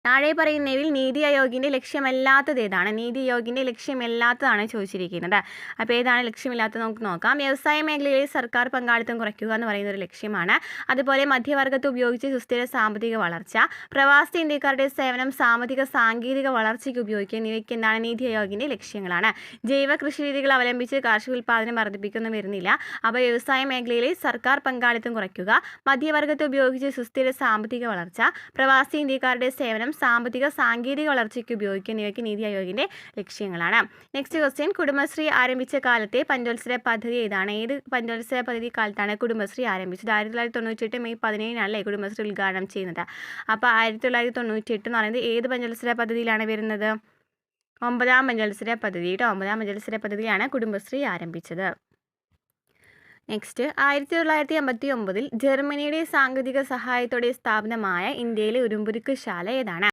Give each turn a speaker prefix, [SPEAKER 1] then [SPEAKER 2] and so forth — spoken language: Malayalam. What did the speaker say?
[SPEAKER 1] താഴെ പറയുന്നവയിൽ നീതി ആയോഗിൻ്റെ ലക്ഷ്യമല്ലാത്തത് ഏതാണ്? നീതി ആയോഗിൻ്റെ ലക്ഷ്യമല്ലാത്തതാണ് ചോദിച്ചിരിക്കുന്നത്. അപ്പോൾ ഏതാണ് ലക്ഷ്യമില്ലാത്തത് നമുക്ക് നോക്കാം. വ്യവസായ മേഖലയിൽ സർക്കാർ പങ്കാളിത്തം കുറയ്ക്കുക എന്ന് പറയുന്ന ഒരു ലക്ഷ്യമാണ്. അതുപോലെ മധ്യവർഗത്തെ ഉപയോഗിച്ച് സുസ്ഥിര സാമ്പത്തിക വളർച്ച, പ്രവാസി ഇന്ത്യക്കാരുടെ സേവനം, സാമ്പത്തിക സാങ്കേതിക വളർച്ചയ്ക്ക് ഉപയോഗിക്കുക എന്നിവയ്ക്ക് എന്താണ് നീതി ആയോഗിൻ്റെ ലക്ഷ്യങ്ങളാണ്. ജൈവ കൃഷി രീതികൾ അവലംബിച്ച് കാർഷിക ഉൽപ്പാദനം വർദ്ധിപ്പിക്കുന്നു വരുന്നില്ല. അപ്പോൾ വ്യവസായ മേഖലയിൽ സർക്കാർ പങ്കാളിത്തം കുറയ്ക്കുക, മധ്യവർഗത്തെ ഉപയോഗിച്ച് സുസ്ഥിര സാമ്പത്തിക വളർച്ച, പ്രവാസി ഇന്ത്യക്കാരുടെ സേവനം, സാമ്പത്തിക സാങ്കേതിക വളർച്ചയ്ക്ക് ഉപയോഗിക്കുന്ന ഇവയ്ക്ക് നീതി ആയോഗിൻ്റെ ലക്ഷ്യങ്ങളാണ്. നെക്സ്റ്റ് ക്വസ്റ്റ്യൻ, കുടുംബശ്രീ ആരംഭിച്ച കാലത്തെ പഞ്ചവത്സര പദ്ധതി ഏതാണ്? ഏത് പഞ്ചവത്സര പദ്ധതി കാലത്താണ് കുടുംബശ്രീ ആരംഭിച്ചത്? 1998 മെയ് 17 കുടുംബശ്രീ ഉദ്ഘാടനം ചെയ്യുന്നത്. അപ്പോൾ 1998 എന്ന് പറയുന്നത് ഏത് പഞ്ചവത്സര പദ്ധതിയിലാണ് വരുന്നത്? 9ാം പഞ്ചവത്സര പദ്ധതി കേട്ടോ. 9ാം പഞ്ചവത്സര പദ്ധതിയാണ് കുടുംബശ്രീ ആരംഭിച്ചത്. നെക്സ്റ്റ്, 1959 ജർമ്മനിയുടെ സാങ്കേതിക സഹായത്തോടെ സ്ഥാപിതമായ ഇന്ത്യയിലെ ഉരുമ്പുരുക്ക് ശാല ഏതാണ്?